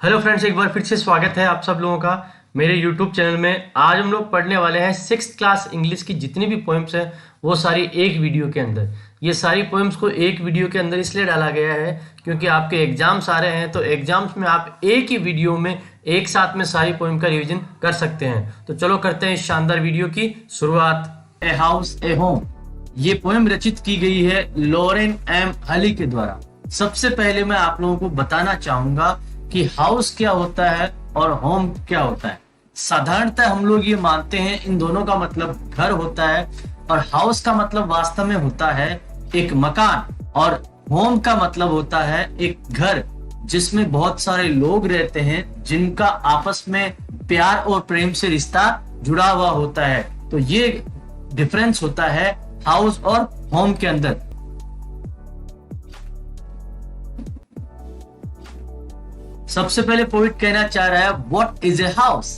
Hello friends, एक बार फिर से स्वागत है आप सब लोगों का मेरे यूट्यूब चैनल में। आज हम लोग पढ़ने वाले हैं 6th क्लास इंग्लिश की जितनी भी पोएम्स हैं वो सारी एक वीडियो के अंदर। ये सारी पोएम्स को एक वीडियो के अंदर इसलिए डाला गया है क्योंकि आपके एग्जाम्स आ रहे हैं, तो एग्जाम्स में आप एक ही वीडियो में एक साथ में सारी पोएम का रिविजन कर सकते हैं। तो चलो करते हैं इस शानदार वीडियो की शुरुआत। ए हाउस ए होम, ये पोएम रचित की गई है लॉरेन एम हली के द्वारा। सबसे पहले मैं आप लोगों को बताना चाहूंगा कि हाउस क्या होता है और होम क्या होता है। साधारणतः हम लोग ये मानते हैं इन दोनों का मतलब घर होता है, और हाउस का मतलब वास्तव में होता है एक मकान, और होम का मतलब होता है एक घर जिसमें बहुत सारे लोग रहते हैं जिनका आपस में प्यार और प्रेम से रिश्ता जुड़ा हुआ होता है। तो ये डिफरेंस होता है हाउस और होम के अंदर। सबसे पहले पोइट कहना चाह रहा है what is a house?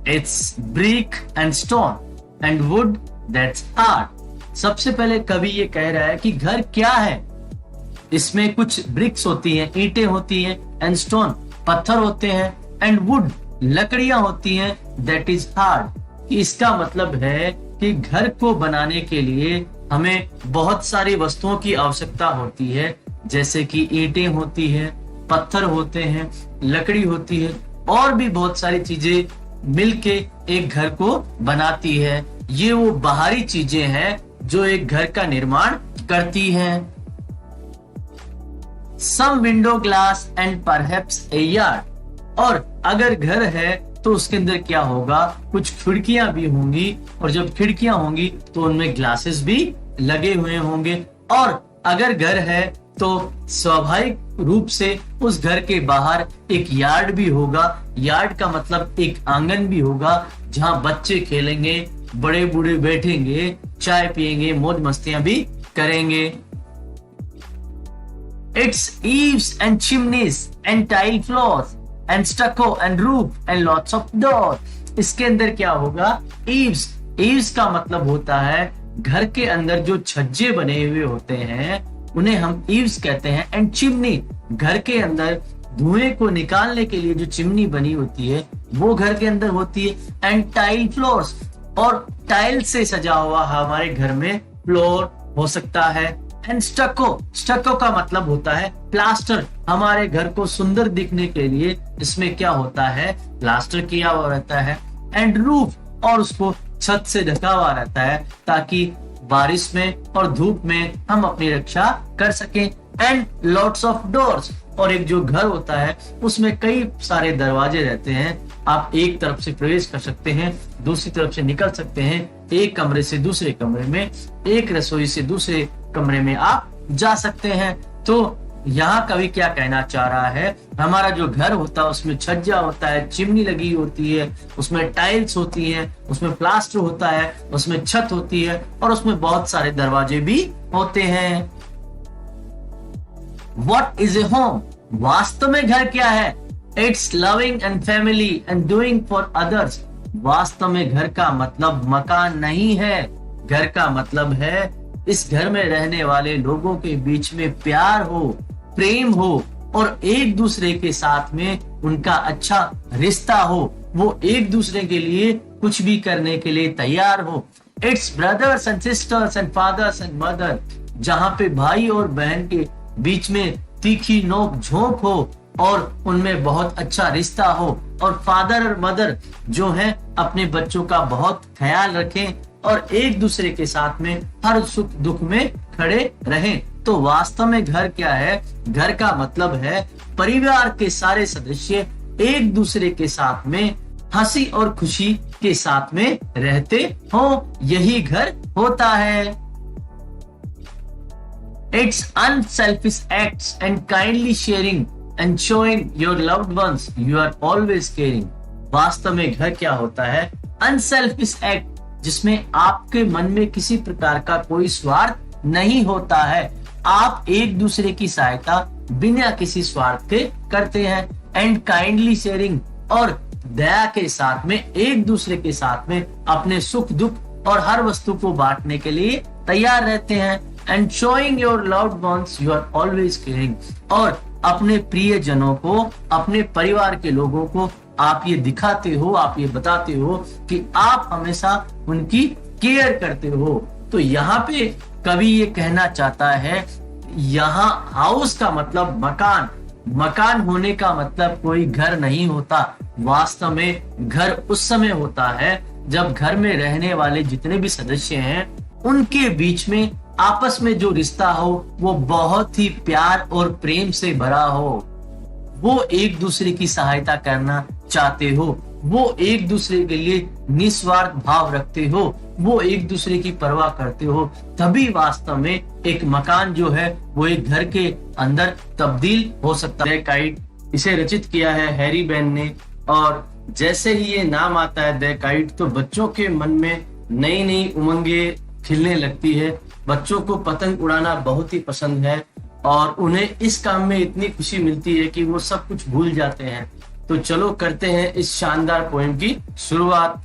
It's brick and stone and would that's hard. सबसे पहले कवि ये कह रहा है कि घर क्या है। इसमें कुछ ब्रिक्स होती हैं, ईंटें होती हैं, एंड स्टोन पत्थर होते हैं, एंड वुड लकड़ियां होती हैं, दैट इज हार्ड। इसका मतलब है कि घर को बनाने के लिए हमें बहुत सारी वस्तुओं की आवश्यकता होती है, जैसे कि ईंटें होती हैं, पत्थर होते हैं, लकड़ी होती है, और भी बहुत सारी चीजें मिलके एक घर को बनाती है। ये वो बाहरी चीजें हैं जो एक घर का निर्माण करती हैं। Some window glass and perhaps a yard. और अगर घर है तो उसके अंदर क्या होगा, कुछ खिड़कियां भी होंगी, और जब खिड़कियां होंगी तो उनमें ग्लासेस भी लगे हुए होंगे। और अगर घर है तो स्वाभाविक रूप से उस घर के बाहर एक यार्ड भी होगा। यार्ड का मतलब एक आंगन भी होगा जहां बच्चे खेलेंगे, बड़े बूढ़े बैठेंगे, चाय पिएंगे, मौज मस्तियां भी करेंगे। It's eaves and chimneys and tile floors and stucco and roof and lots of doors। इसके अंदर क्या होगा, eaves। eaves का मतलब होता है घर के अंदर जो छज्जे बने हुए होते हैं उन्हें हम ईव्स कहते हैं। एंड चिमनी, घर के अंदर धुएं को निकालने के लिए जो चिमनी बनी होती है वो घर के अंदर होती है। एंड टाइल फ्लोर्स, और टाइल से सजा हुआ हमारे घर में फ्लोर हो सकता है। एंड स्टको, स्टको का मतलब होता है प्लास्टर। हमारे घर को सुंदर दिखने के लिए इसमें क्या होता है, प्लास्टर किया हुआ रहता है। एंड रूफ, और उसको छत से ढका हुआ रहता है ताकि बारिश में और धूप में हम अपनी रक्षा कर सकें। एंड लॉट्स ऑफ डोर्स, और एक जो घर होता है उसमें कई सारे दरवाजे रहते हैं। आप एक तरफ से प्रवेश कर सकते हैं, दूसरी तरफ से निकल सकते हैं, एक कमरे से दूसरे कमरे में, एक रसोई से दूसरे कमरे में आप जा सकते हैं। तो यहाँ कवि क्या कहना चाह रहा है, हमारा जो घर होता है उसमें छज्जा होता है, चिमनी लगी होती है, उसमें टाइल्स होती है, उसमें प्लास्टर होता है, उसमें छत होती है, और उसमें बहुत सारे दरवाजे भी होते हैं। What is a home? वास्तव में घर क्या है? It's loving and family and doing for others। वास्तव में घर का मतलब मकान नहीं है। घर का मतलब है इस घर में रहने वाले लोगों के बीच में प्यार हो, प्रेम हो, और एक दूसरे के साथ में उनका अच्छा रिश्ता हो। वो एक दूसरे के लिए कुछ भी करने के लिए तैयार हो। It's brothers and sisters and fathers and mother, जहाँ पे भाई और बहन के बीच में तीखी नोक झोंक हो और उनमें बहुत अच्छा रिश्ता हो, और फादर और मदर जो है अपने बच्चों का बहुत ख्याल रखें और एक दूसरे के साथ में हर सुख दुख में खड़े रहें। तो वास्तव में घर क्या है? घर का मतलब है परिवार के सारे सदस्य एक दूसरे के साथ में हंसी और खुशी के साथ में रहते हो, यही घर होता है। It's unselfish acts and kindly sharing and showing your loved ones you are always caring। वास्तव में घर क्या होता है? अनसेल्फिश एक्ट, जिसमें आपके मन में किसी प्रकार का कोई स्वार्थ नहीं होता है। आप एक दूसरे की सहायता बिना किसी स्वार्थ के करते हैं। एंड काइंडली शेयरिंग, और दया के साथ में एक दूसरे के साथ में अपने सुख दुख और हर वस्तु को बांटने के लिए तैयार रहते हैं। And showing your loved ones you are always caring, और अपने प्रियजनों को, अपने परिवार के लोगों को आप ये दिखाते हो, आप ये बताते हो कि आप हमेशा उनकी केयर करते हो। तो यहाँ पे कवि ये कहना चाहता है, यहाँ हाउस का मतलब मकान, मकान होने का मतलब कोई घर नहीं होता। वास्तव में घर उस समय होता है जब घर में रहने वाले जितने भी सदस्य हैं उनके बीच में आपस में जो रिश्ता हो वो बहुत ही प्यार और प्रेम से भरा हो। वो एक दूसरे की सहायता करना चाहते हो, वो एक दूसरे के लिए निस्वार्थ भाव रखते हो, वो एक दूसरे की परवाह करते हो, तभी वास्तव में एक मकान जो है वो एक घर के अंदर तब्दील हो सकता है। काइट, इसे रचित किया है हैरी बेन ने, और जैसे ही ये नाम आता है द काइट तो बच्चों के मन में नई नई उमंगे खिलने लगती है। बच्चों को पतंग उड़ाना बहुत ही पसंद है और उन्हें इस काम में इतनी खुशी मिलती है कि वो सब कुछ भूल जाते हैं। तो चलो करते हैं इस शानदार पोएम की शुरुआत।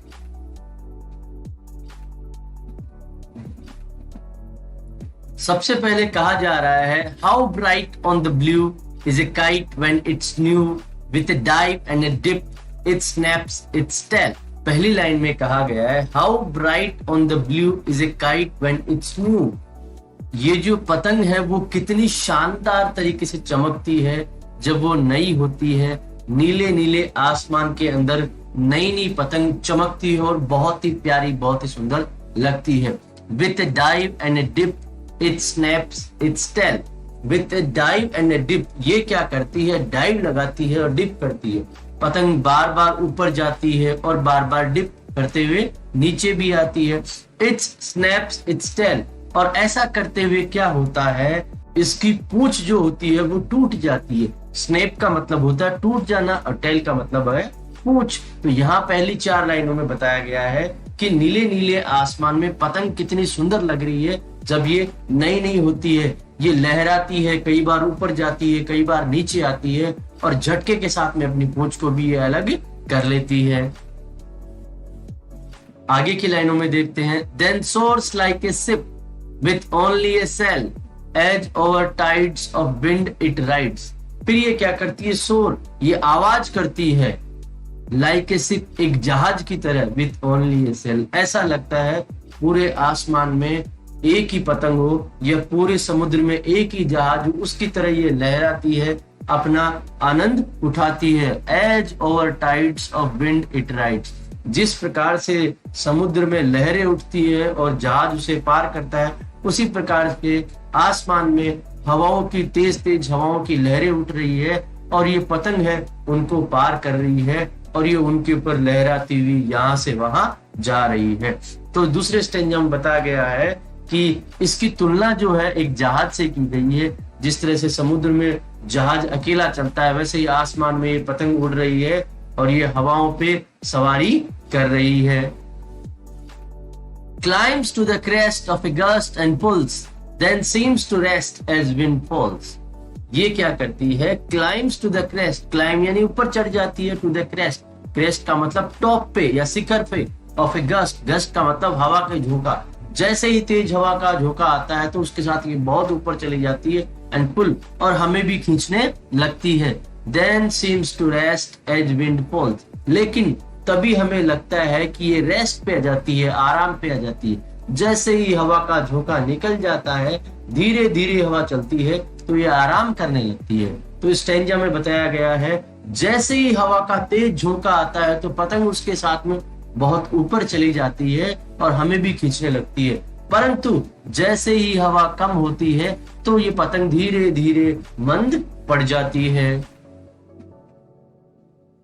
सबसे पहले कहा जा रहा है, how bright on the blue is a kite when it's new, with a dive and a dip it snaps its tail. पहली लाइन में कहा गया है, how bright on the blue is a kite when it's new. ये जो पतंग है वो कितनी शानदार तरीके से चमकती है जब वो नई होती है। नीले नीले आसमान के अंदर नई नई पतंग चमकती है और बहुत ही प्यारी, बहुत ही सुंदर लगती है। With a dive and a dip it snaps its tail. With a dive and a dip, ये क्या करती है, डाइव लगाती है और डिप करती है। पतंग बार बार ऊपर जाती है और बार बार डिप करते हुए नीचे भी आती है। इट्स स्नैप्स इट्स टेल, और ऐसा करते हुए क्या होता है, इसकी पूंछ जो होती है वो टूट जाती है। स्नैप का मतलब होता है टूट जाना और टेल का मतलब है पूंछ। तो यहाँ पहली 4 लाइनों में बताया गया है कि नीले नीले आसमान में पतंग कितनी सुंदर लग रही है जब ये नई नई होती है। ये लहराती है, कई बार ऊपर जाती है, कई बार नीचे आती है और झटके के साथ में अपनी पूंछ को भी ये अलग कर लेती है। आगे की लाइनों में देखते हैं, then soars like a ship with only a sail, edge over tides of wind it rides। फिर ये क्या करती है, शोर, ये आवाज करती है, like a ship, एक जहाज की तरह, with only a sail, ऐसा लगता है पूरे आसमान में एक ही पतंग हो या पूरे समुद्र में एक ही जहाज हो, उसकी तरह ये लहराती है, अपना आनंद उठाती है। edge over tides of wind it rides, जिस प्रकार से समुद्र में लहरें उठती है और जहाज उसे पार करता है, उसी प्रकार से आसमान में हवाओं की तेज तेज हवाओं की लहरें उठ रही है और ये पतंग है उनको पार कर रही है और ये उनके ऊपर लहराती हुई यहाँ से वहां जा रही है। तो दूसरे स्टेंजा में बताया गया है कि इसकी तुलना जो है एक जहाज से की गई है। जिस तरह से समुद्र में जहाज अकेला चलता है वैसे ही आसमान में ये पतंग उड़ रही है और ये हवाओं पे सवारी कर रही है। Climbs to the crest of a gust and pulls, then seems to rest as wind falls। ये क्या करती है, climbs to the crest, climb यानी ऊपर चढ़ जाती है, to the crest, crest का मतलब टॉप पे या शिखर पे, of a gust, gust का मतलब हवा का झोंका। जैसे ही तेज हवा का झोंका आता है तो उसके साथ ये बहुत ऊपर चली जाती है, and pull, और हमें भी खींचने लगती है। then seems to rest as wind falls, लेकिन तभी हमें लगता है कि ये रेस्ट पे आ जाती है, आराम पे आ जाती है। जैसे ही हवा का झोंका निकल जाता है, धीरे धीरे हवा चलती है तो ये आराम करने लगती है। तो इस स्टैंजा में बताया गया है, जैसे ही हवा का तेज झोंका आता है तो पतंग उसके साथ में बहुत ऊपर चली जाती है और हमें भी खींचने लगती है, परंतु जैसे ही हवा कम होती है तो ये पतंग धीरे धीरे मंद पड़ जाती है।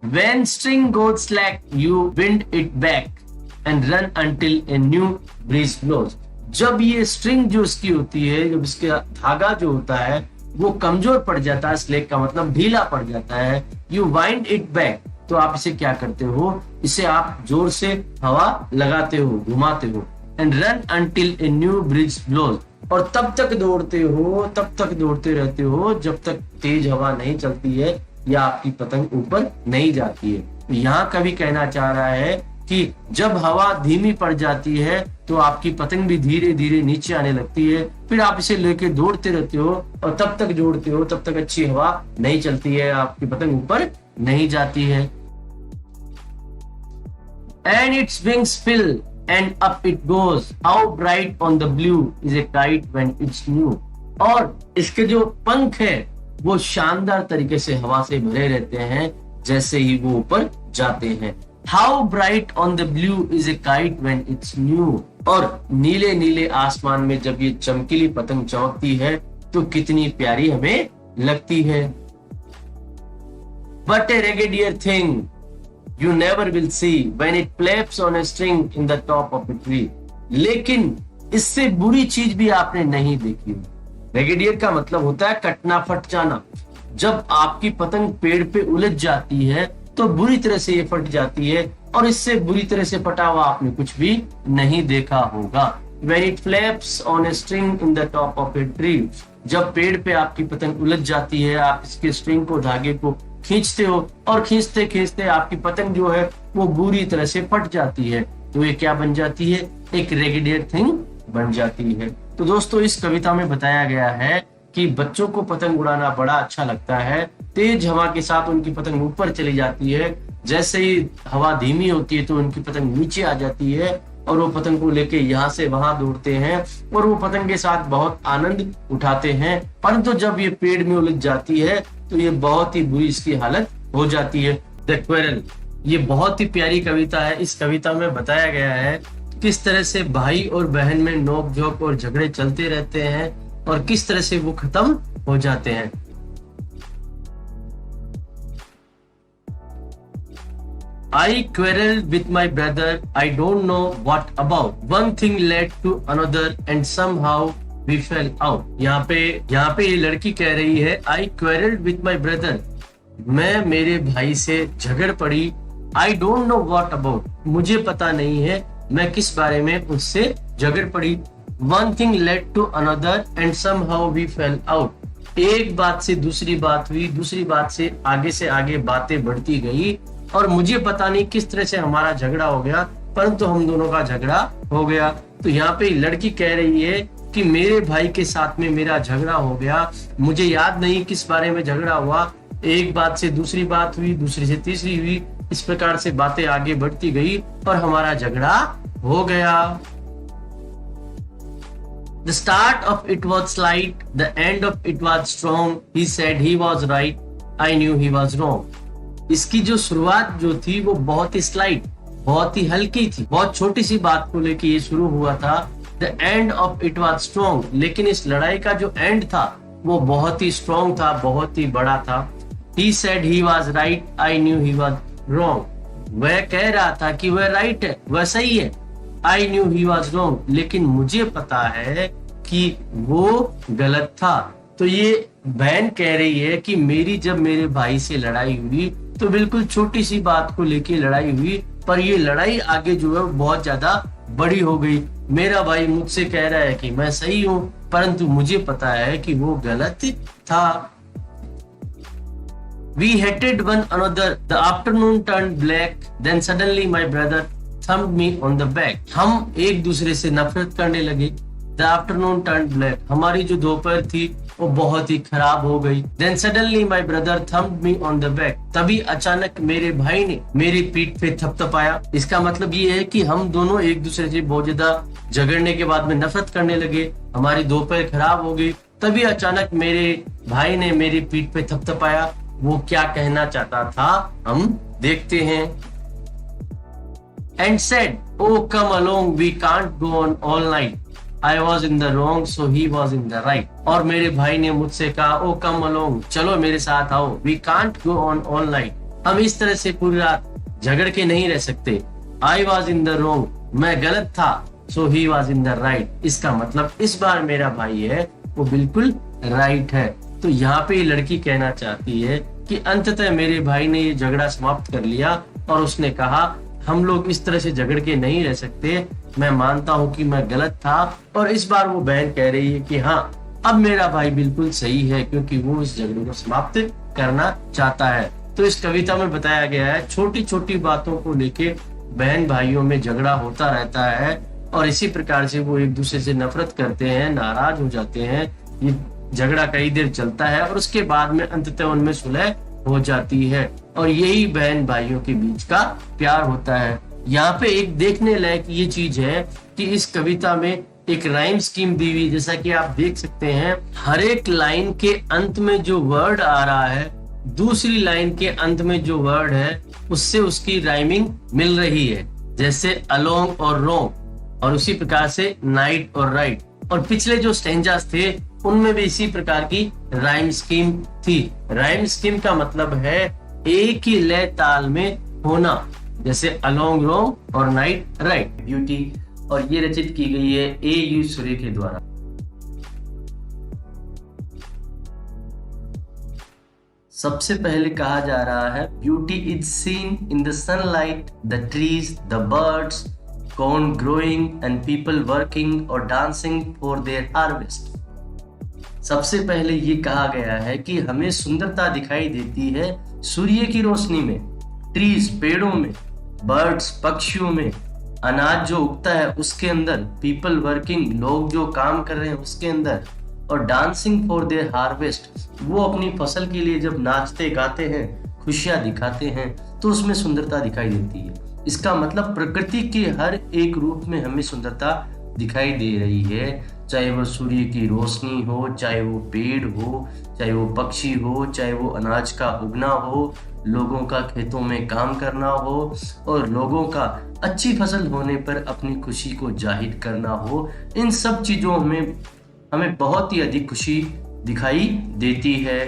When string goes slack, you wind it back and run until a new breeze blows। जब ये स्ट्रिंग जो इसकी होती है, जब इसका धागा जो होता है वो कमजोर पड़ जाता है, स्लैक का मतलब ढीला पड़ जाता है, you wind it back, तो आप इसे क्या करते हो, इसे आप जोर से हवा लगाते हो, घुमाते हो, and run until a new breeze blows, और तब तक दौड़ते हो, तब तक दौड़ते रहते हो जब तक तेज हवा नहीं चलती है या आपकी पतंग ऊपर नहीं जाती है। यहाँ कवि कहना चाह रहा है कि जब हवा धीमी पड़ जाती है तो आपकी पतंग भी धीरे धीरे नीचे आने लगती है, फिर आप इसे लेके दौड़ते रहते हो और तब तक जोड़ते हो, तब तक अच्छी हवा नहीं चलती है, आपकी पतंग ऊपर नहीं जाती है। And its wings fill and up it goes. How bright on the blue is a kite when it's new. और इसके जो पंख है वो शानदार तरीके से हवा से भरे रहते हैं जैसे ही वो ऊपर जाते हैं। How bright on the blue is a kite when it's new. और नीले नीले आसमान में जब ये चमकीली पतंग चमकती है तो कितनी प्यारी हमें लगती है। But a raggedier thing you never will see when it flaps on a string in the top of a tree. लेकिन इससे बुरी चीज भी आपने नहीं देखी। रेगेडियर का मतलब होता है कटना, फट जाना। जब आपकी पतंग पेड़ पे उलझ जाती है तो बुरी तरह से ये फट जाती है, और इससे बुरी तरह से फटा हुआ आपने कुछ भी नहीं देखा होगा। When it flaps on a string in the top of a tree. जब पेड़ पे आपकी पतंग उलझ जाती है, आप इसके स्ट्रिंग को, धागे को खींचते हो और खींचते खींचते आपकी पतंग जो है वो बुरी तरह से फट जाती है, तो ये क्या बन जाती है? एक रेगेडियर थिंग बन जाती है। तो दोस्तों इस कविता में बताया गया है कि बच्चों को पतंग उड़ाना बड़ा अच्छा लगता है। तेज हवा के साथ उनकी पतंग ऊपर चली जाती है, जैसे ही हवा धीमी होती है तो उनकी पतंग नीचे आ जाती है और वो पतंग को लेके यहाँ से वहां दौड़ते हैं और वो पतंग के साथ बहुत आनंद उठाते हैं। परंतु जब ये पेड़ में उलझ जाती है तो ये बहुत ही बुरी इसकी हालत हो जाती है। द क्वेरल, ये बहुत ही प्यारी कविता है। इस कविता में बताया गया है किस तरह से भाई और बहन में नोक झोंक और झगड़े चलते रहते हैं और किस तरह से वो खत्म हो जाते हैं। I quarreled with my brother. I don't know what about. One thing led to another and somehow we fell out. यहाँ पे ये लड़की कह रही है I quarreled with my brother. मैं मेरे भाई से झगड़ पड़ी। I don't know what about. मुझे पता नहीं है मैं किस बारे में उससे झगड़ पड़ी। One thing led to another and somehow we fell out. एक बात से दूसरी बात हुई, दूसरी बात से आगे बातें बढ़ती गई और मुझे पता नहीं किस तरह से हमारा झगड़ा हो गया, परंतु हम दोनों का झगड़ा हो गया। तो यहाँ पे लड़की कह रही है कि मेरे भाई के साथ में मेरा झगड़ा हो गया, मुझे याद नहीं किस बारे में झगड़ा हुआ। एक बात से दूसरी बात हुई, दूसरी से तीसरी हुई, इस प्रकार से बातें आगे बढ़ती गई और हमारा झगड़ा हो गया। The start of it was slight, the end of it was strong. He said he was right, I knew he was wrong. इसकी जो शुरुआत जो थी वो बहुत ही स्लाइट, बहुत ही हल्की थी, बहुत छोटी सी बात को लेके ये शुरू हुआ था। The end of it was strong, लेकिन इस लड़ाई का जो एंड था वो बहुत ही स्ट्रॉन्ग था, बहुत ही बड़ा था। He said he was right, I knew he was wrong. वह कह रहा था कि वह राइट है, वह सही है। I knew he was wrong, लेकिन मुझे पता है कि वो गलत था। तो ये बहन कह रही है कि जब मेरे भाई से लड़ाई हुई तो बिल्कुल छोटी सी बात को लेके लड़ाई हुई, पर ये लड़ाई आगे जो है बहुत ज्यादा बड़ी हो गई। मेरा भाई मुझसे कह रहा है कि मैं सही हूँ, परंतु मुझे पता है कि वो गलत था। We hated one another. The afternoon turned black. Then suddenly my brother thumped me on the back. हम एक दूसरे से नफरत करने लगे। The afternoon turned black. हमारी जो दोपहर थी वो बहुत ही खराब हो गई। Then suddenly my brother thumped me on the back. तभी अचानक मेरे भाई ने मेरी पीठ पे थपथपाया। इसका मतलब ये है कि हम दोनों एक दूसरे से बहुत ज्यादा झगड़ने के बाद में नफरत करने लगे, हमारी दोपहर खराब हो गई। तभी अचानक मेरे भाई ने मेरी पीठ पे थपथपाया। वो क्या कहना चाहता था हम देखते हैं। And said, "Oh, come along, we can't go on all night. I was in the wrong, so he was in the right." और मेरे भाई ने मुझसे कहा, "Oh, come along, चलो मेरे साथ आओ. We can't go on all night. हम इस तरह से पूरी रात झगड़ के नहीं रह सकते. I was in the wrong, मैं गलत था, so he was in the right." इसका मतलब इस बार मेरा भाई है वो बिल्कुल राइट है। तो यहाँ पे ये लड़की कहना चाहती है कि अंततः मेरे भाई ने ये झगड़ा समाप्त कर लिया और उसने कहा हम लोग इस तरह से झगड़ के नहीं रह सकते, मैं मानता हूँ कि मैं गलत था। और इस बार वो बहन कह रही है कि हाँ, अब मेरा भाई बिल्कुल सही है, क्योंकि वो इस झगड़े को समाप्त करना चाहता है। तो इस कविता में बताया गया है छोटी छोटी बातों को लेके बहन भाइयों में झगड़ा होता रहता है और इसी प्रकार से वो एक दूसरे से नफरत करते हैं, नाराज हो जाते हैं। ये झगड़ा कई देर चलता है और उसके बाद में अंततः उनमें सुलह हो जाती है और यही बहन भाइयों के बीच का प्यार होता है। यहाँ पे एक देखने लायक ये चीज है कि इस कविता में एक राइम स्कीम दी हुई, जैसा कि आप देख सकते हैं हर एक लाइन के अंत में जो वर्ड आ रहा है, दूसरी लाइन के अंत में जो वर्ड है उससे उसकी राइमिंग मिल रही है, जैसे अलोंग और रोंग, और उसी प्रकार से नाइट और राइट। और पिछले जो स्टेंजास थे उनमें भी इसी प्रकार की राइम स्कीम थी। राइम स्कीम का मतलब है एक ही लय ताल में होना, जैसे अलोंग रोंग और नाइट राइट। ब्यूटी, और ये रचित की गई है A.U. सूर्य के द्वारा। सबसे पहले कहा जा रहा है beauty is seen in the sunlight, the trees, the birds, corn growing and people working or dancing for their harvest। सबसे पहले ये कहा गया है कि हमें सुंदरता दिखाई देती है सूर्य की रोशनी में, ट्रीज पेड़ों में, बर्ड्स पक्षियों में, अनाज जो उगता है उसके अंदर, पीपल वर्किंग लोग जो काम कर रहे हैं उसके अंदर, और डांसिंग फॉर देयर हार्वेस्ट वो अपनी फसल के लिए जब नाचते गाते हैं, खुशियां दिखाते हैं, तो उसमें सुंदरता दिखाई देती है। इसका मतलब प्रकृति के हर एक रूप में हमें सुंदरता दिखाई दे रही है, चाहे वो सूर्य की रोशनी हो, चाहे वो पेड़ हो, चाहे वो पक्षी हो, चाहे वो अनाज का उगना हो, लोगों का खेतों में काम करना हो और लोगों का अच्छी फसल होने पर अपनी खुशी को जाहिर करना हो। इन सब चीजों में हमें बहुत ही अधिक खुशी दिखाई देती है।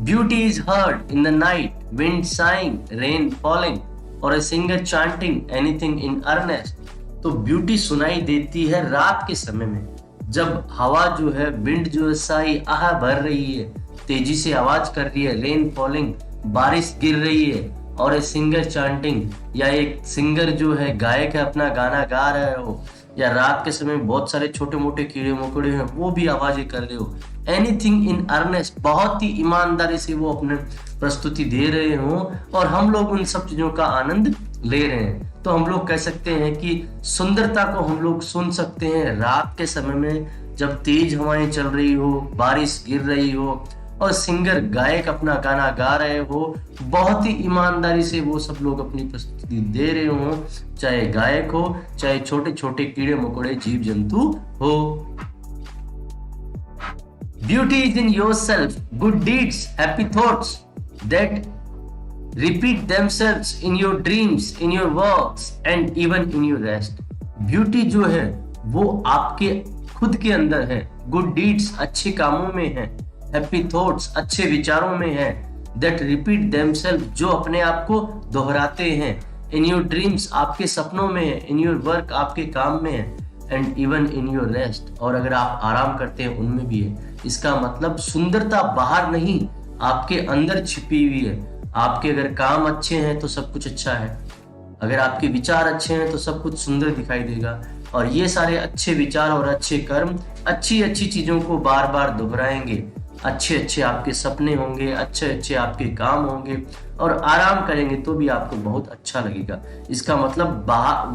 Beauty is heard in the night, wind sighing, rain falling, or a singer chanting anything in earnest। तो ब्यूटी सुनाई देती है रात के समय में, जब हवा जो है, विंड जो है साई आह भर रही है, तेजी से आवाज कर रही है, रेन फॉलिंग बारिश गिर रही है, और ए सिंगर चांटिंग या एक सिंगर जो है गायक है अपना गाना गा रहे हो, या रात के समय बहुत सारे छोटे मोटे कीड़े मकोड़े हैं वो भी आवाजें कर रहे हो, एनीथिंग इन अर्नेस्ट बहुत ही ईमानदारी से वो अपने प्रस्तुति दे रहे हो और हम लोग उन सब चीजों का आनंद ले रहे हैं। तो हम लोग कह सकते हैं कि सुंदरता को हम लोग सुन सकते हैं रात के समय में, जब तेज हवाएं चल रही हो, बारिश गिर रही हो और सिंगर गायक अपना गाना गा रहे हो, बहुत ही ईमानदारी से वो सब लोग अपनी प्रस्तुति दे रहे हो, चाहे गायक हो, चाहे छोटे छोटे कीड़े मकोड़े जीव जंतु हो। Beauty is in yourself, good deeds, happy thoughts that repeat themselves in your dreams, in your works and even in your rest। Beauty जो है वो आपके खुद के अंदर है, good deeds अच्छे कामों में है, happy thoughts अच्छे विचारों में है, that repeat themselves जो अपने आप को दोहराते हैं, in your dreams आपके सपनों में है, in your work आपके काम में है, and even in your rest और अगर आप आराम करते हैं उनमें भी है। इसका मतलब सुंदरता बाहर नहीं, आपके अंदर छिपी हुई है। आपके अगर काम अच्छे हैं तो सब कुछ अच्छा है, अगर आपके विचार अच्छे हैं तो सब कुछ सुंदर दिखाई देगा। और ये सारे अच्छे विचार और अच्छे कर्म अच्छी अच्छी चीजों को बार बार दोहराएंगे, अच्छे अच्छे आपके सपने होंगे, अच्छे अच्छे आपके काम होंगे और आराम करेंगे तो भी आपको बहुत अच्छा लगेगा। इसका मतलब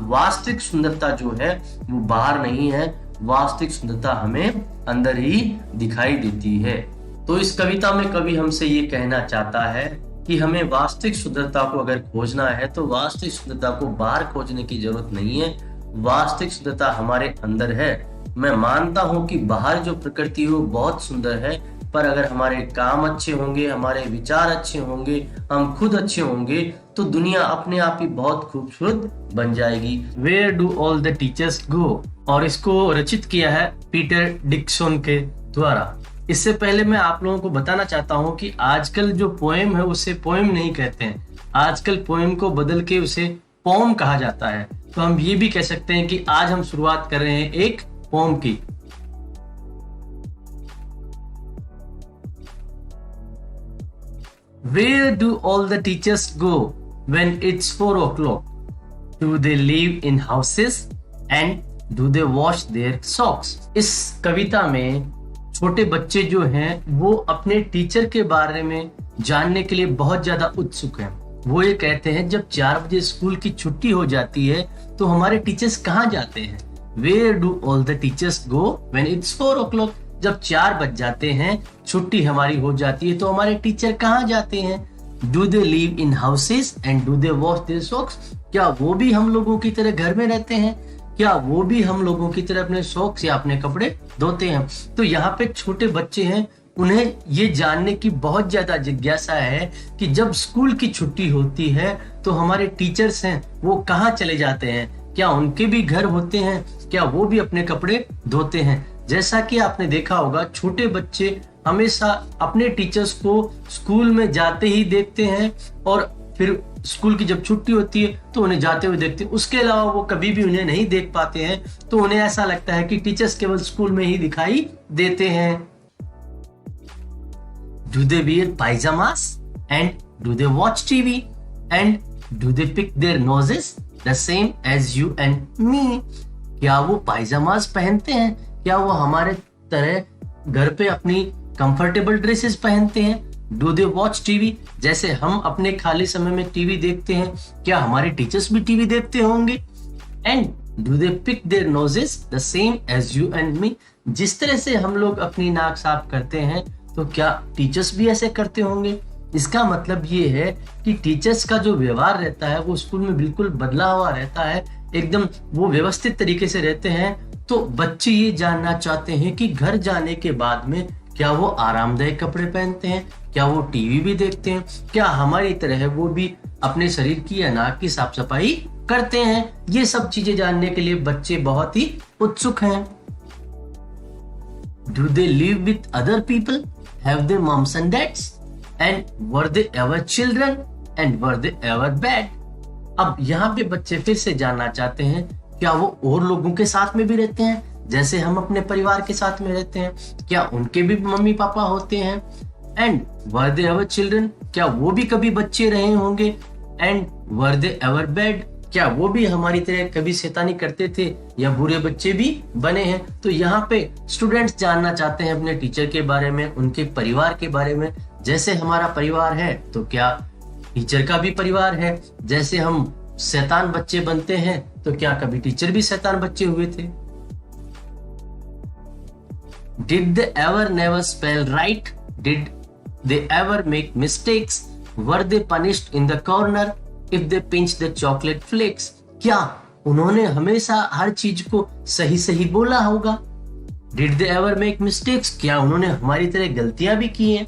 वास्तविक सुंदरता जो है वो बाहर नहीं है, वास्तविक सुंदरता हमें अंदर ही दिखाई देती है। तो इस कविता में कवि हमसे ये कहना चाहता है कि हमें वास्तविक सुंदरता को अगर खोजना है तो वास्तविक सुंदरता को बाहर खोजने की जरूरत नहीं है, वास्तविक सुंदरता हमारे अंदर है। मैं मानता हूँ कि बाहर जो प्रकृति हो बहुत सुंदर है, पर अगर हमारे काम अच्छे होंगे, हमारे विचार अच्छे होंगे, हम खुद अच्छे होंगे तो दुनिया अपने आप ही बहुत खूबसूरत बन जाएगी। Where do all the teachers go? और इसको रचित किया है पीटर डिक्सन के द्वारा। इससे पहले मैं आप लोगों को बताना चाहता हूं कि आजकल जो पोएम है उसे पोएम नहीं कहते हैं, आजकल पोएम को बदल के उसे पोम कहा जाता है। तो हम ये भी कह सकते हैं कि आज हम शुरुआत कर रहे हैं एक पोम की। Where do all the teachers go when it's 4 o'clock? Do they live in houses and do they wash their socks? इस कविता में छोटे बच्चे जो हैं वो अपने टीचर के बारे में जानने के लिए बहुत ज्यादा उत्सुक हैं। वो ये कहते हैं जब 4 बजे स्कूल की छुट्टी हो जाती है तो हमारे टीचर्स कहाँ जाते हैं? Where do all the teachers go when it's 4 o'clock? जब 4 बज जाते हैं, छुट्टी हमारी हो जाती है, तो हमारे टीचर कहाँ जाते हैं? Do they live in houses and do they wash their socks? क्या वो भी हम लोगों की तरह घर में रहते हैं? क्या वो भी हम लोगों की तरह अपने सॉक्स या अपने कपड़े धोते हैं? तो यहाँ पे छोटे बच्चे हैं, उन्हें ये जानने की बहुत ज्यादा जिज्ञासा है कि जब स्कूल की छुट्टी होती है तो हमारे टीचर्स हैं वो कहाँ चले जाते हैं? क्या उनके भी घर होते हैं? क्या वो भी अपने कपड़े धोते हैं? जैसा कि आपने देखा होगा, छोटे बच्चे हमेशा अपने टीचर्स को स्कूल में जाते ही देखते हैं और फिर स्कूल की जब छुट्टी होती है तो उन्हें जाते हुए देखते हैं। उसके अलावा वो कभी भी उन्हें नहीं देख पाते हैं, तो उन्हें ऐसा लगता है कि टीचर्स केवल स्कूल में ही दिखाई देते हैं। Do they wear pajamas and do they watch TV and do they pick their noses the same as you and me? क्या वो पायजामास पहनते हैं? क्या वो हमारे तरह घर पे अपनी कंफर्टेबल ड्रेसेस पहनते हैं? Do they watch TV? जैसे हम अपने खाली समय में टीवी देखते हैं, क्या हमारे टीचर्स भी टीवी देखते होंगे? And do they pick their noses the same as you and me? जिस तरह से हम लोग अपनी नाक साफ करते हैं, तो क्या टीचर्स भी ऐसे करते होंगे? इसका मतलब ये है कि टीचर्स का जो व्यवहार रहता है वो स्कूल में बिल्कुल बदला हुआ रहता है, एकदम वो व्यवस्थित तरीके से रहते हैं। तो बच्चे ये जानना चाहते हैं कि घर जाने के बाद में क्या वो आरामदायक कपड़े पहनते हैं? क्या वो टीवी भी देखते हैं? क्या हमारी तरह वो भी अपने शरीर की या नाक की साफ सफाई करते हैं? ये सब चीजें जानने के लिए बच्चे बहुत ही उत्सुक हैं। Do they live with other people? Have they moms and dads? And were they ever children? And were they ever bad? अब यहाँ पे बच्चे फिर से जानना चाहते हैं, क्या वो और लोगों के साथ में भी रहते हैं जैसे हम अपने परिवार के साथ में रहते हैं? क्या उनके भी मम्मी पापा होते हैं? And were they ever children? क्या वो भी कभी बच्चे रहे होंगे? And were they ever bad? क्या वो भी हमारी तरह कभी शैतानी करते थे या बुरे बच्चे भी बने हैं? तो यहाँ पे स्टूडेंट्स जानना चाहते हैं अपने टीचर के बारे में, उनके परिवार के बारे में। जैसे हमारा परिवार है तो क्या टीचर का भी परिवार है? जैसे हम शैतान बच्चे बनते हैं तो क्या कभी टीचर भी शैतान बच्चे हुए थे? Did they ever never spell right? Did they ever make mistakes? Were they punished in the corner if they pinched the chocolate flakes? क्या उन्होंने हमेशा हर चीज को सही सही बोला होगा? Did they ever make mistakes? क्या उन्होंने हमारी तरह गलतियां भी की हैं?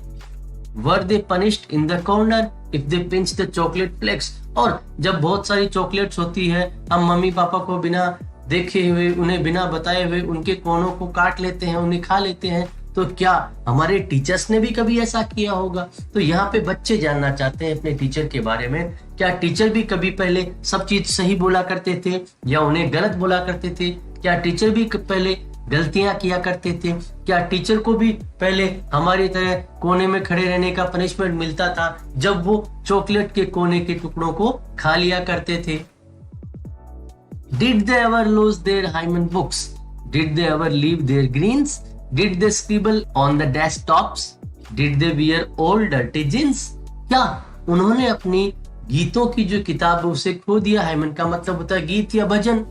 Were they punished in the corner if they pinched the chocolate flakes? और जब बहुत सारी चॉकलेट्स होती है, हम मम्मी पापा को बिना देखे हुए, उन्हें बिना बताए हुए उनके कोनों को काट लेते हैं, उन्हें खा लेते हैं, तो क्या हमारे टीचर्स ने भी कभी ऐसा किया होगा? तो यहाँ पे बच्चे जानना चाहते हैं अपने टीचर के बारे में, क्या टीचर भी कभी पहले सब चीज सही बोला करते थे या उन्हें गलत बोला करते थे? क्या टीचर भी पहले गलतियां किया करते थे? क्या टीचर को भी पहले हमारी तरह कोने में खड़े रहने का पनिशमेंट मिलता था जब वो चॉकलेट के कोने के टुकड़ों को खा लिया करते थे? Did they ever lose their hymen books? Did they ever leave their greens? Did they scribble on the desktops? Did they wear old dirty jeans? क्या उन्होंने अपनी गीतों की जो किताब है उसे खो दिया? हाइमन का मतलब होता है गीत या भजन।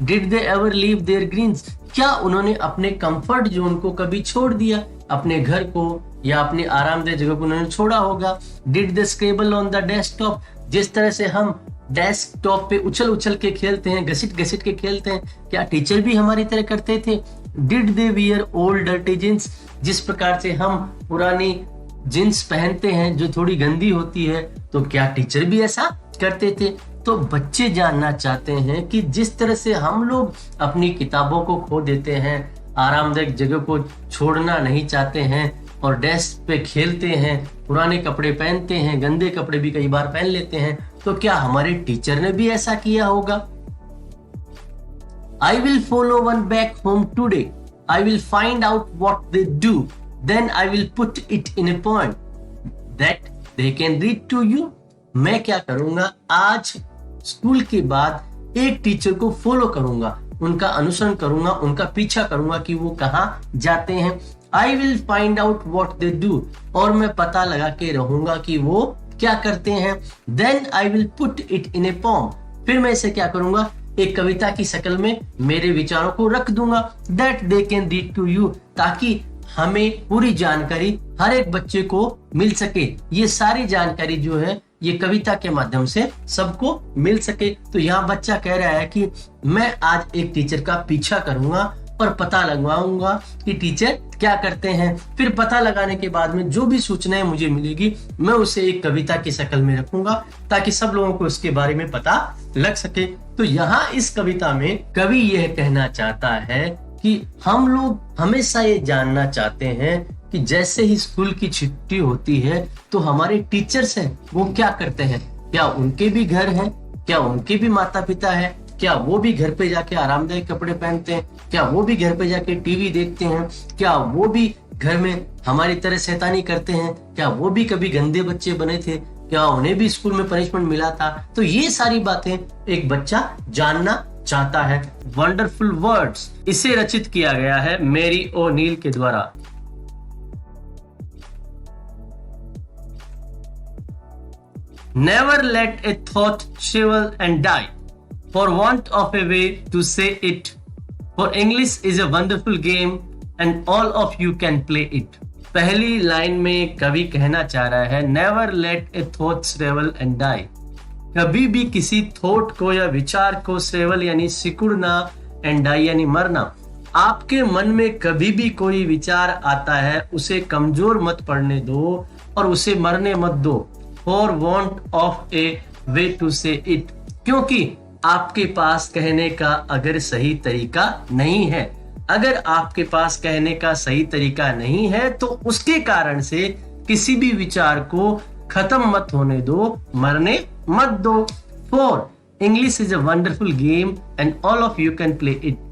Did they ever leave their greens? क्या उन्होंने अपने कंफर्ट जोन को कभी छोड़ दिया? अपने घर को या अपनी आरामदेह जगह को उन्होंने छोड़ा होगा। Did they scribble on the desktop? जिस तरह से हम डेस्कटॉप पे उछल उछल के खेलते हैं, घसीट घसीट के खेलते हैं, क्या टीचर भी हमारी तरह करते थे? Did they wear old dirty jeans? जिस प्रकार से हम पुरानी जींस पहनते हैं जो थोड़ी गंदी होती है, तो क्या टीचर भी ऐसा करते थे? तो बच्चे जानना चाहते हैं कि जिस तरह से हम लोग अपनी किताबों को खो देते हैं, आरामदायक जगह को छोड़ना नहीं चाहते हैं और डेस्क पे खेलते हैं, पुराने कपड़े पहनते हैं, गंदे कपड़े भी कई बार पहन लेते हैं, तो क्या हमारे टीचर ने भी ऐसा किया होगा? I will follow one back home today. I will find out what they do. Then I will put it in a poem that they can read to you. मैं क्या करूंगा? आज स्कूल के बाद एक टीचर को फॉलो करूंगा, उनका अनुसरण करूंगा, उनका पीछा करूंगा कि वो कहाँ जाते हैं। I will find out what they do. और मैं पता लगा के रहूंगा कि वो क्या करते हैं, then I will put it in a poem, फिर मैं इसे क्या करूंगा, एक कविता की शक्ल में मेरे विचारों को रख दूंगा, that they can read to you, ताकि हमें पूरी जानकारी हर एक बच्चे को मिल सके। ये सारी जानकारी जो है ये कविता के माध्यम से सबको मिल सके। तो यहाँ बच्चा कह रहा है कि मैं आज एक टीचर का पीछा करूंगा और पता लगवाऊंगा कि टीचर क्या करते हैं। फिर पता लगाने के बाद में जो भी सूचनाएं मुझे मिलेगी मैं उसे एक कविता की शक्ल में रखूंगा ताकि सब लोगों को इसके बारे में पता लग सके। तो यहाँ इस कविता में कवि यह कहना चाहता है कि हम लोग हमेशा ये जानना चाहते हैं कि जैसे ही स्कूल की छुट्टी होती है तो हमारे टीचर्स हैं वो क्या करते हैं, क्या उनके भी घर हैं, क्या उनके भी माता पिता हैं, क्या वो भी घर पे जाके आरामदायक कपड़े पहनते हैं, क्या वो भी घर पे जाके टीवी देखते हैं, क्या वो भी घर में हमारी तरह शैतानी करते हैं, क्या वो भी कभी गंदे बच्चे बने थे, क्या उन्हें भी स्कूल में पनिशमेंट मिला था। तो ये सारी बातें एक बच्चा जानना चाहता है। वंडरफुल वर्ड्स, इसे रचित किया गया है मैरी ओ'नील के द्वारा। Never let a thought shrivel and die for want of a way to say it. For English is a wonderful game and all of you can play it. पहली line में कवि कहना चाह रहा है Never let a thought shrivel and die. कभी भी किसी थॉट को या विचार को श्रेवल यानी सिकुड़ना एंड डाई यानी मरना। आपके मन में कभी भी कोई विचार आता है उसे कमजोर मत पड़ने दो और उसे मरने मत दो। For want of a way to say it, क्योंकि आपके पास कहने का अगर सही तरीका नहीं है, अगर आपके पास कहने का सही तरीका नहीं है तो उसके कारण से किसी भी विचार को खत्म मत होने दो, मरने मत दो। For English is a wonderful game and all of you can play it.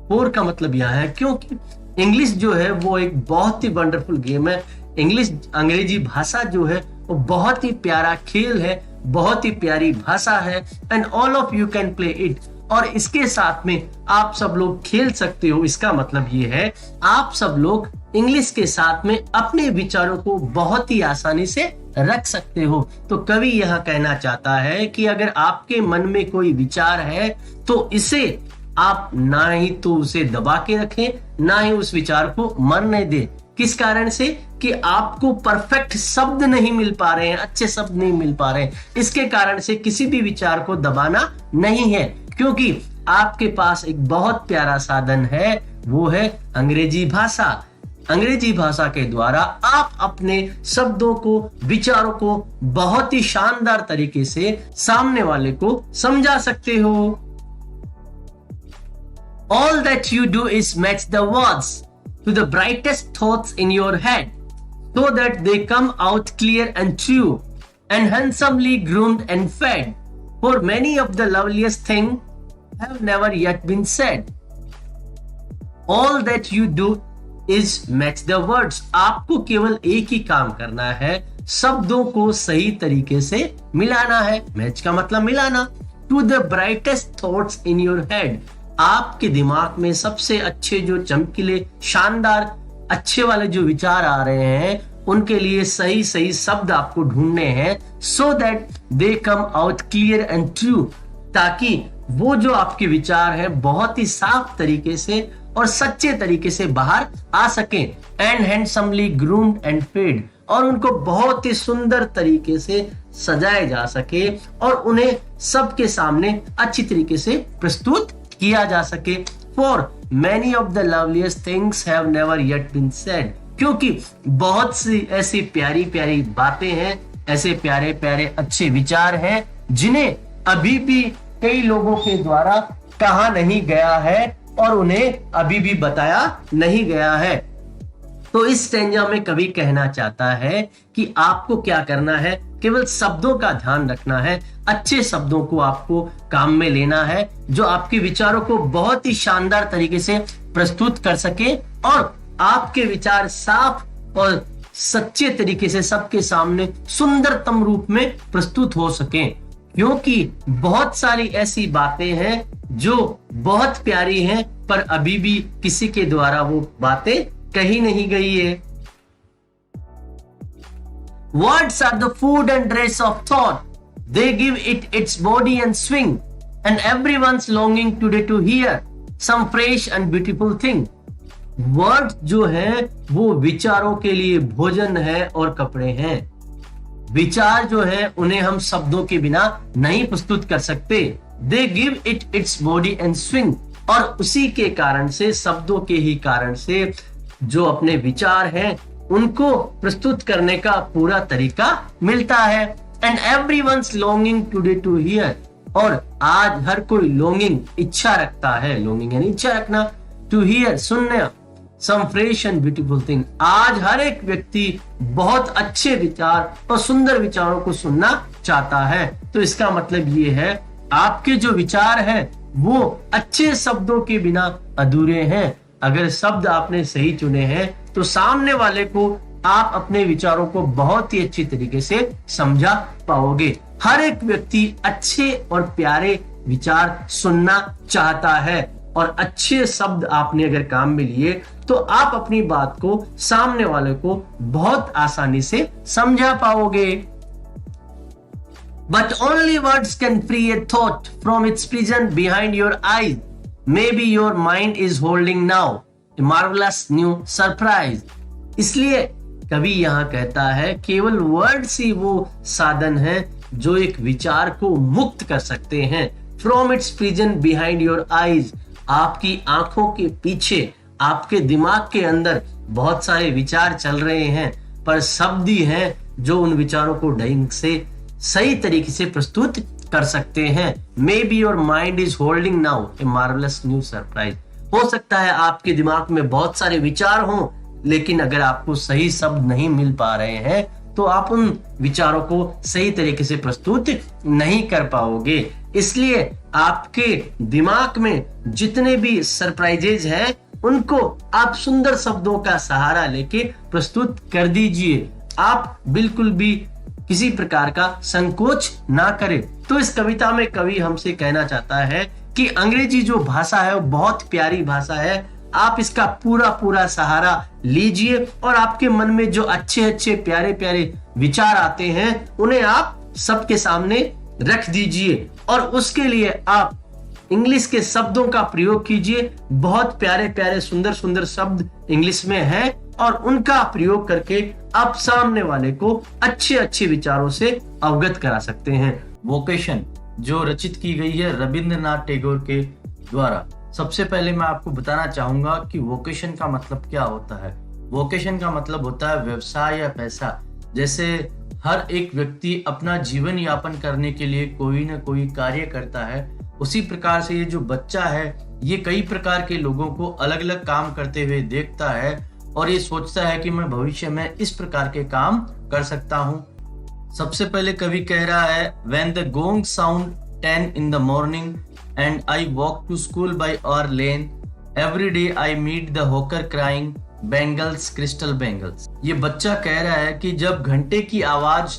For का मतलब यह है क्योंकि इंग्लिश जो है वो एक बहुत ही वंडरफुल गेम है। इंग्लिश अंग्रेजी भाषा जो है वो बहुत ही प्यारा खेल है, बहुत ही प्यारी भाषा है and all of you can play it, और इसके साथ में आप सब लोग खेल सकते हो। इसका मतलब ये है आप सब लोग इंग्लिश के साथ में अपने विचारों को बहुत ही आसानी से रख सकते हो। तो कवि यह कहना चाहता है कि अगर आपके मन में कोई विचार है तो इसे आप ना ही तो उसे दबा के रखें, ना ही उस विचार को मरने दें। किस कारण से कि आपको परफेक्ट शब्द नहीं मिल पा रहे हैं, अच्छे शब्द नहीं मिल पा रहे हैं, इसके कारण से किसी भी विचार को दबाना नहीं है, क्योंकि आपके पास एक बहुत प्यारा साधन है, वो है अंग्रेजी भाषा। अंग्रेजी भाषा के द्वारा आप अपने शब्दों को, विचारों को बहुत ही शानदार तरीके से सामने वाले को समझा सकते हो। All that you do is match the words to the brightest thoughts in your head, so that they come out clear and true, and handsomely groomed and fed. For many of the loveliest things have never yet been said. All that you do is match the words. आपको केवल एक ही काम करना है, शब्दों को सही तरीके से मिलाना है। मैच का मतलब मिलाना। To the brightest thoughts in your head. आपके दिमाग में सबसे अच्छे जो चमकीले, शानदार, अच्छे वाले जो विचार आ रहे हैं उनके लिए सही सही शब्द आपको ढूंढने हैं, so that they come out clear and true, ताकि वो जो आपके विचार है बहुत ही साफ तरीके से और सच्चे तरीके से बाहर आ सके। and handsomely groomed and fed, और उनको बहुत ही सुंदर तरीके से सजाया जा सके और उन्हें सबके सामने अच्छी तरीके से प्रस्तुत किया जा सके। For many of the loveliest things have never yet been said, क्योंकि बहुत सी ऐसी प्यारी प्यारी बातें हैं, ऐसे प्यारे प्यारे अच्छे विचार हैं जिन्हें अभी भी कई लोगों के द्वारा कहा नहीं गया है और उन्हें अभी भी बताया नहीं गया है। तो इस स्टैंजा में कवि कहना चाहता है कि आपको क्या करना है, केवल शब्दों का ध्यान रखना है, अच्छे शब्दों को आपको काम में लेना है जो आपके विचारों को बहुत ही शानदार तरीके से प्रस्तुत कर सके और आपके विचार साफ और सच्चे तरीके से सबके सामने सुंदरतम रूप में प्रस्तुत हो सके। क्योंकि बहुत सारी ऐसी बातें हैं जो बहुत प्यारी हैं पर अभी भी किसी के द्वारा वो बातें कही नहीं गई है। Words are the food and dress of thought. They give it its body and swing, and everyone's longing today to hear some fresh and beautiful thing. Word जो है वो विचारों के लिए भोजन है और कपड़े हैं. विचार जो है उन्हें हम शब्दों के बिना नहीं प्रस्तुत कर सकते. They give it its body and swing, और उसी के कारण से, शब्दों के ही कारण से जो अपने विचार हैं उनको प्रस्तुत करने का पूरा तरीका मिलता है. And everyone's longing today to hear, और आज हर कोई लॉन्गिंग इच्छा रखता है. लॉन्गिंग यानी इच्छा रखना, टू हियर सुनना, some fresh and beautiful thing. आज हर एक व्यक्ति बहुत अच्छे विचार और सुंदर विचारों को सुनना चाहता है. तो इसका मतलब ये है आपके जो विचार हैं वो अच्छे शब्दों के बिना अधूरे हैं. अगर शब्द आपने सही चुने हैं तो सामने वाले को आप अपने विचारों को बहुत ही अच्छी तरीके से समझा पाओगे. हर एक व्यक्ति अच्छे और प्यारे विचार सुनना चाहता है, और अच्छे शब्द आपने अगर काम में लिए तो आप अपनी बात को सामने वाले को बहुत आसानी से समझा पाओगे. But only words can free a thought from its prison behind your eyes. Maybe your mind is holding now a marvelous new surprise. इसलिए कवि यहाँ कहता है केवल वर्ड्स ही वो साधन है जो एक विचार को मुक्त कर सकते हैं. From its prison behind your eyes. आपकी आंखों के पीछे, आपके दिमाग के अंदर बहुत सारे विचार चल रहे हैं, पर शब्द ही हैं जो उन विचारों को ढंग से सही तरीके से प्रस्तुत कर सकते हैं. May be your mind is holding now A marvellous new surprise. हो सकता है आपके दिमाग में बहुत सारे विचार हों, लेकिन अगर आपको सही शब्द नहीं मिल पा रहे हैं तो आप उन विचारों को सही तरीके से प्रस्तुत नहीं कर पाओगे. इसलिए आपके दिमाग में जितने भी सरप्राइजेज हैं उनको आप सुंदर शब्दों का सहारा लेके प्रस्तुत कर दीजिए. आप बिल्कुल भी किसी प्रकार का संकोच ना करें. तो इस कविता में कवि हमसे कहना चाहता है कि अंग्रेजी जो भाषा है वो बहुत प्यारी भाषा है. आप इसका पूरा पूरा सहारा लीजिए और आपके मन में जो अच्छे अच्छे प्यारे प्यारे विचार आते हैं उन्हें आप सबके सामने रख दीजिए, और उसके लिए आप इंग्लिश के शब्दों का प्रयोग कीजिए. बहुत प्यारे प्यारे सुंदर सुंदर शब्द इंग्लिश में हैं, और उनका प्रयोग करके आप सामने वाले को अच्छे अच्छे विचारों से अवगत करा सकते हैं. वोकेशन जो रचित की गई है रविंद्रनाथ टैगोर के द्वारा. सबसे पहले मैं आपको बताना चाहूंगा कि वोकेशन का मतलब क्या होता है. वोकेशन का मतलब होता है व्यवसाय या पैसा. जैसे हर एक व्यक्ति अपना जीवन यापन करने के लिए कोई ना कोई कार्य करता है, उसी प्रकार से ये जो बच्चा है ये कई प्रकार के लोगों को अलग अलग काम करते हुए देखता है और ये सोचता है कि मैं भविष्य में इस प्रकार के काम कर सकता हूँ. सबसे पहले कवि कह रहा है When the gong sound 10 in the morning and I walk to school by our lane, every day I meet the hawker crying Bangles, crystal bangles. ये बच्चा कह रहा है कि जब घंटे की आवाज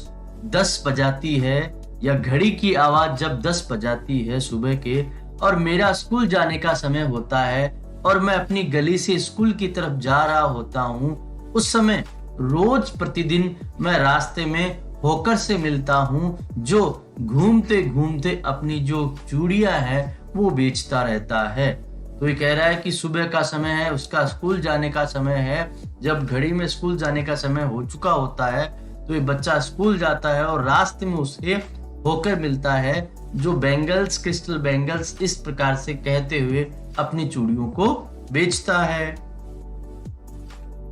10 बजाती है या घड़ी की आवाज जब 10 बजाती है सुबह के और मेरा स्कूल जाने का समय होता है और मैं अपनी गली से स्कूल की तरफ जा रहा होता हूँ, उस समय रोज प्रतिदिन मैं रास्ते में होकर से मिलता हूँ जो घूमते घूमते अपनी जो चूड़ियां हैं वो बेचता रहता है. तो ये कह रहा है कि सुबह का समय है, उसका स्कूल जाने का समय है. जब घड़ी में स्कूल जाने का समय हो चुका होता है तो ये बच्चा स्कूल जाता है और रास्ते में उसे होकर मिलता है जो बैंगल्स, क्रिस्टल बैंगल्स इस प्रकार से कहते हुए अपनी चूड़ियों को बेचता है.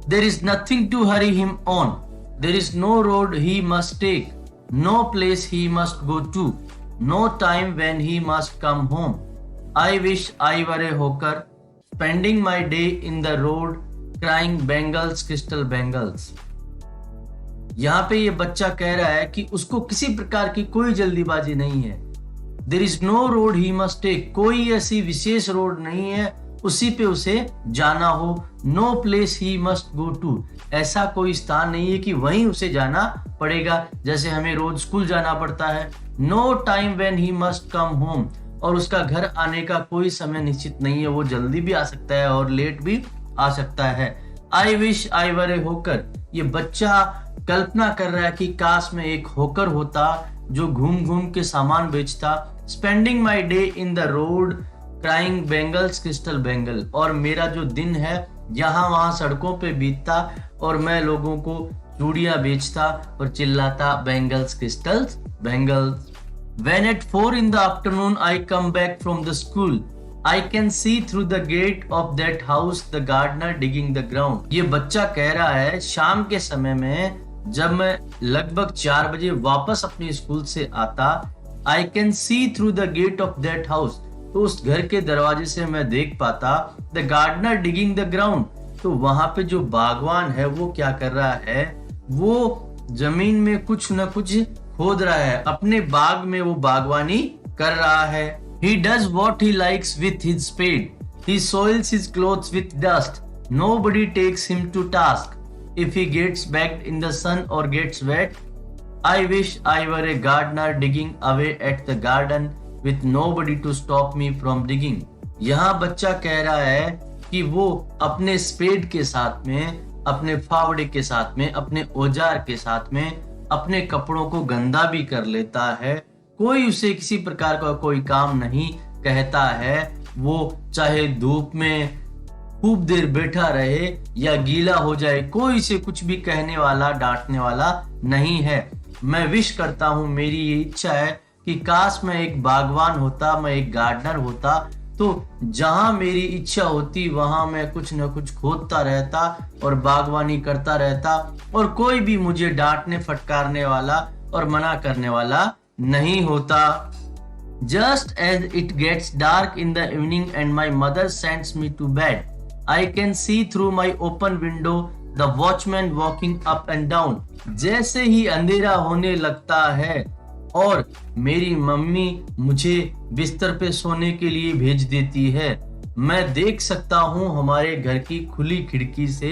There is nothing to hurry him on. There is no road he must take, no place he must go to, no time when he must come home. I wish I were a hawker, spending my day in the road, crying bangles, crystal bangles. यहाँ पे ये बच्चा कह रहा है कि उसको किसी प्रकार की कोई जल्दीबाजी नहीं है. There is no road he must take. कोई ऐसी विशेष रोड नहीं है उसी पे उसे जाना हो. No place he must go to. ऐसा कोई स्थान नहीं है कि वहीं उसे जाना पड़ेगा जैसे हमें रोज स्कूल जाना पड़ता है. No time when he must come home. और उसका घर आने का कोई समय निश्चित नहीं है, वो जल्दी भी आ सकता है और लेट भी आ सकता है. I wish I were a hawker. ये बच्चा कल्पना कर रहा है कि काश मैं एक होकर होता जो घूम घूम के सामान बेचता, spending my day in the road crying bangles crystal bangle, और मेरा जो दिन है यहाँ वहां सड़कों पे बीतता और मैं लोगों को चूड़ियां बेचता और चिल्लाता bangles crystals bangles. When at 4 in the afternoon I come back from the school, I can see through the gate of that house the gardener digging the ground। ये बच्चा कह रहा है शाम के समय में जब मैं लगभग 4 बजे वापस अपने स्कूल से आता, I can see through the gate of that house, तो उस घर के दरवाजे से मैं देख पाता the gardener digging the ground, तो वहां पे जो बागवान है वो क्या कर रहा है, वो जमीन में कुछ न कुछ खोद रहा है, अपने बाग में वो बागवानी कर रहा है। He does what he likes with his spade. He soils his clothes with dust. Nobody takes him to task. If he gets baked in the sun or gets wet, I wish I were a gardener digging away at the garden with nobody to stop me from digging। यहाँ बच्चा कह रहा है कि वो अपने spade के साथ में, अपने फावड़े के साथ में, अपने औजार के साथ में अपने कपड़ों को गंदा भी कर लेता है, कोई उसे किसी प्रकार का कोई काम नहीं कहता है, वो चाहे धूप में खूब देर बैठा रहे या गीला हो जाए, कोई इसे कुछ भी कहने वाला डांटने वाला नहीं है। मैं विश करता हूँ, मेरी ये इच्छा है कि काश मैं एक बागवान होता, मैं एक गार्डनर होता, तो जहां मेरी इच्छा होती वहां मैं कुछ न कुछ खोदता रहता और बागवानी करता रहता और कोई भी मुझे डांटने फटकारने वाला और मना करने वाला नहीं होता। Just as it gets dark in the evening and my mother sends me to bed, I can see through my open window the watchman walking up and down। जैसे ही अंधेरा होने लगता है और मेरी मम्मी मुझे बिस्तर पे सोने के लिए भेज देती है, मैं देख सकता हूँ हमारे घर की खुली खिड़की से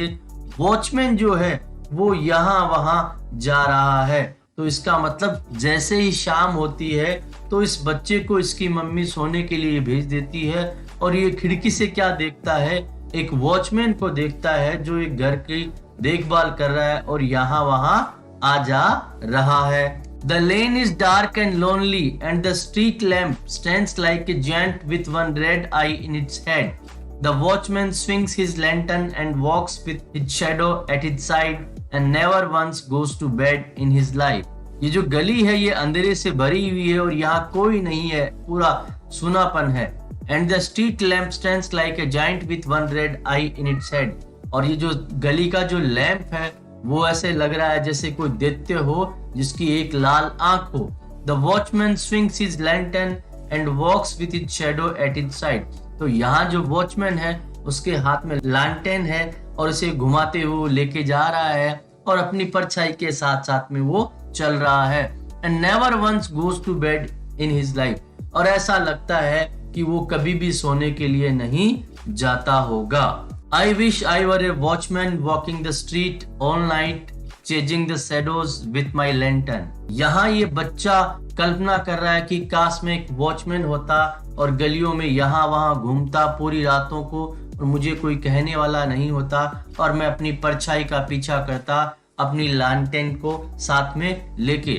वॉचमैन जो है वो यहाँ वहां जा रहा है। तो इसका मतलब जैसे ही शाम होती है तो इस बच्चे को इसकी मम्मी सोने के लिए भेज देती है और ये खिड़की से क्या देखता है, एक वॉचमैन को देखता है जो एक घर की देखभाल कर रहा है और यहाँ वहां आ जा रहा है। The lane is dark and lonely and the street lamp stands like a giant with one red eye in its head। The watchman swings his lantern and walks with his shadow at his side and never once goes to bed in his life। ये जो गली है ये अंधेरे से भरी हुई है और यहाँ कोई नहीं है, पूरा सुनापन है। And the street lamp stands like a giant with one red eye in its head। और ये जो गली का जो लैंप है वो ऐसे लग रहा है जैसे कोई दैत्य हो जिसकी एक लाल आंख हो। The watchman swings his lantern and walks with its shadow at its side। तो यहाँ जो वॉचमैन है उसके हाथ में लैंटर्न है और इसे घुमाते हुए लेके जा रहा है और अपनी परछाई के साथ साथ में वो चल रहा है। And never once goes to bed in his life। और ऐसा लगता है कि वो कभी भी सोने के लिए नहीं जाता होगा। I wish I were a watchman walking the street all night, chasing the shadows with my lantern। यहाँ ये बच्चा कल्पना कर रहा है कि काश मैं एक वॉचमैन होता और गलियों में यहाँ वहां घूमता पूरी रातों को और मुझे कोई कहने वाला नहीं होता और मैं अपनी परछाई का पीछा करता अपनी लैंटर्न को साथ में लेके।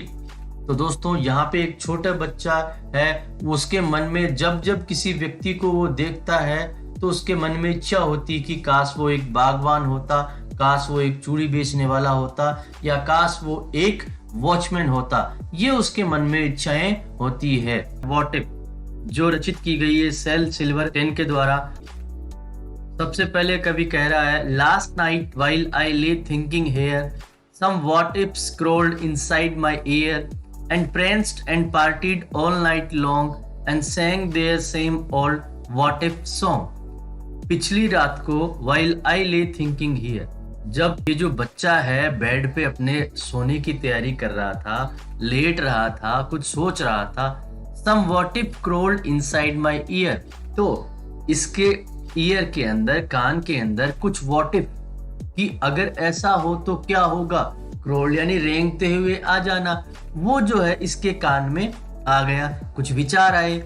तो दोस्तों यहाँ पे एक छोटा बच्चा है, उसके मन में जब जब किसी व्यक्ति को वो देखता है तो उसके मन में इच्छा होती कि काश वो एक बागवान होता, काश वो एक चूड़ी बेचने वाला होता या काश वो एक वॉचमैन होता। ये उसके मन में इच्छाएं होती है। व्हाट इफ जो रचित की गई है सेल सिल्वरटेन के द्वारा। सबसे पहले कवि कह रहा है, last night while I lay thinking here some what if scrolled inside my ear and pranced and partied all night long and sang their same old what if song। पिछली रात को while I lay thinking here, जब ये जो बच्चा है bed पे अपने सोने की तैयारी कर रहा था, लेट रहा था, कुछ सोच रहा था, some what if crawled inside my ear, तो इसके ईयर के अंदर, कान के अंदर कुछ what if कि अगर ऐसा हो तो क्या होगा, क्रोल यानी रेंगते हुए आ जाना, वो जो है इसके कान में आ गया, कुछ विचार आए।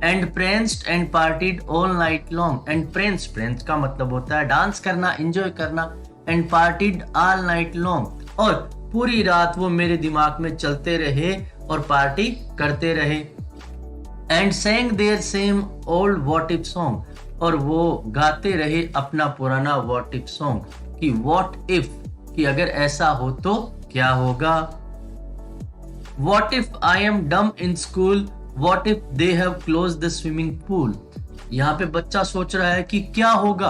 And pranced and partied all night long, and prance का मतलब होता है डांस करना, एंजॉय करना, and partied all night long, और पूरी रात वो मेरे दिमाग में चलते रहे और पार्टी करते रहे। And sang their same old what if song, और वो गाते रहे अपना पुराना what if song कि what if, कि अगर ऐसा हो तो क्या होगा। What if I am dumb in school, what if they have closed the swimming pool। यहाँ पे बच्चा सोच रहा है कि क्या होगा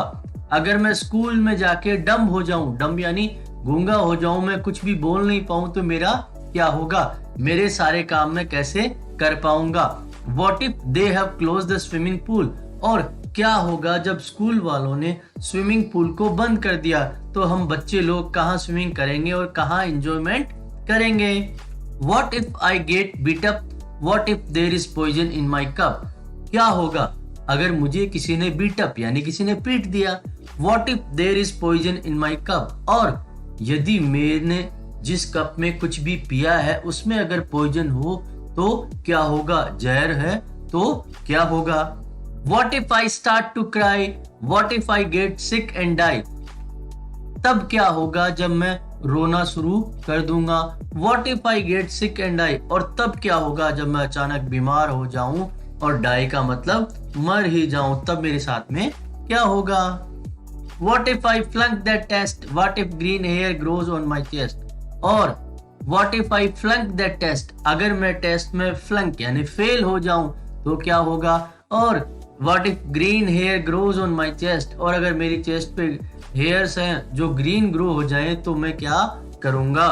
अगर मैं स्कूल में जाके डम हो जाऊं, डम यानी गूंगा हो जाऊं, मैं कुछ भी बोल नहीं पाऊं तो मेरा क्या होगा, मेरे सारे काम मैं कैसे कर पाऊंगा। What if they have closed the swimming pool, और क्या होगा जब स्कूल वालों ने स्विमिंग पूल को बंद कर दिया, तो हम बच्चे लोग कहाँ स्विमिंग करेंगे और कहाँ एंजॉयमेंट करेंगे। What if I get beat up, what if there is poison in my cup, क्या होगा अगर मुझे किसी ने बीट अप यानी किसी ने पीट दिया। What if there is poison in my cup, और यदि मैंने जिस कप में कुछ भी पिया है उसमें अगर पॉइजन हो तो क्या होगा, जहर है तो क्या होगा। What if I start to cry, what if I get sick and die, तब क्या होगा जब मैं रोना शुरू कर दूंगा। What if I get sick and die, और तब क्या होगा जब मैं अचानक बीमार हो जाऊं, और डाई का मतलब मर ही जाऊं, तब मेरे साथ में क्या होगा। What if I flunk that test, what if green hair grows on my chest, और what if I flunk that test, अगर मैं टेस्ट में फ्लंक यानी फेल हो जाऊं तो क्या होगा। और what if green hair grows on my chest, और अगर मेरी चेस्ट पे हेयर्स हैं जो ग्रीन ग्रो हो जाए तो मैं क्या करूंगा।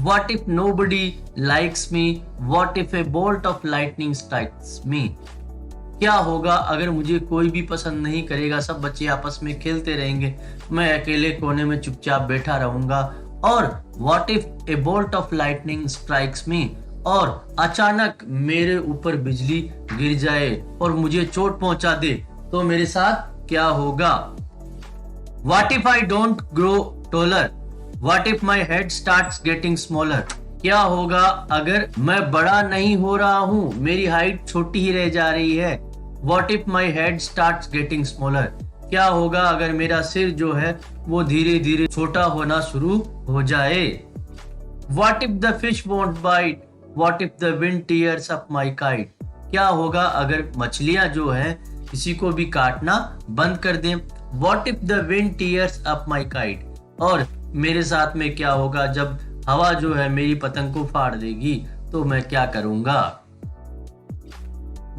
What if nobody likes me, what if a bolt of lightning strikes me, क्या होगा अगर मुझे कोई भी पसंद नहीं करेगा, सब बच्चे आपस में खेलते रहेंगे, मैं अकेले कोने में चुपचाप बैठा रहूंगा। और what if a bolt of lightning strikes me, और अचानक मेरे ऊपर बिजली गिर जाए और मुझे चोट पहुंचा दे तो मेरे साथ क्या होगा। What if I don't grow taller, what if my head starts getting smaller, क्या होगा अगर मैं बड़ा नहीं हो रहा हूं, मेरी हाइट छोटी ही रह जा रही है। What if my head starts getting smaller, क्या होगा अगर मेरा सिर जो है वो धीरे धीरे छोटा होना शुरू हो जाए। What if the fish won't bite, what if the wind tears up my kite, क्या होगा अगर मछलियां जो है किसी को भी काटना बंद कर दें। What if the wind tears up my kite, और मेरे साथ में क्या होगा जब हवा जो है मेरी पतंग को फाड़ देगी तो मैं क्या करूंगा।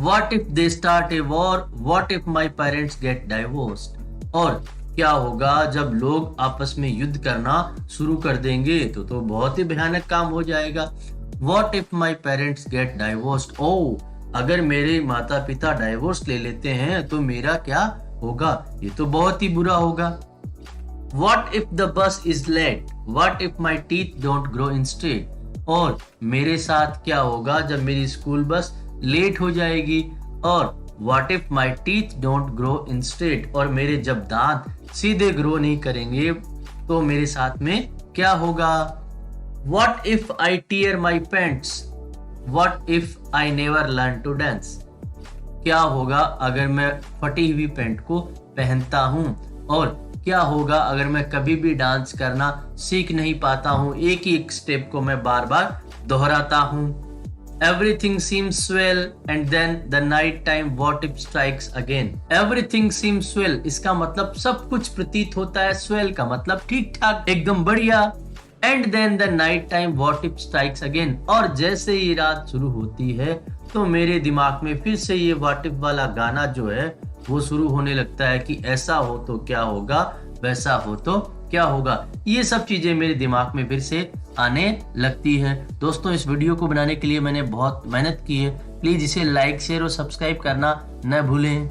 What if they start a war, what if my parents get divorced, और क्या होगा जब लोग आपस में युद्ध करना शुरू कर देंगे तो बहुत ही भयानक काम हो जाएगा। What if my parents get divorced, अगर मेरे माता पिता डाइवोर्स ले लेते हैं तो मेरा क्या होगा, ये तो बहुत ही बुरा होगा। What if the bus is late, what if my teeth don't grow in straight, और मेरे साथ क्या होगा जब मेरी स्कूल बस लेट हो जाएगी। और what if my teeth don't grow in straight, और मेरे जब दांत सीधे ग्रो नहीं करेंगे तो मेरे साथ में क्या होगा। What if I tear my pants, what if I never learn to dance, क्या होगा अगर मैं फटी हुई पैंट को पहनता हूं, और क्या होगा अगर मैं कभी भी डांस करना सीख नहीं पाता हूं, एक ही एक स्टेप को मैं बार बार दोहराता हूं। Everything seems swell and then the night time what if strikes again, everything seems swell इसका मतलब सब कुछ प्रतीत होता है, swell का मतलब ठीक ठाक एकदम बढ़िया। And then the night time what if strikes again, और जैसे ही रात शुरू होती है तो मेरे दिमाग में फिर से ये what if वाला गाना जो है वो शुरू होने लगता है कि ऐसा हो तो क्या होगा, वैसा हो तो क्या होगा। ये सब चीजें मेरे दिमाग में फिर से आने लगती है। दोस्तों, इस वीडियो को बनाने के लिए मैंने बहुत मेहनत की है। प्लीज इसे लाइक शेयर और सब्सक्राइब करना न भूलें।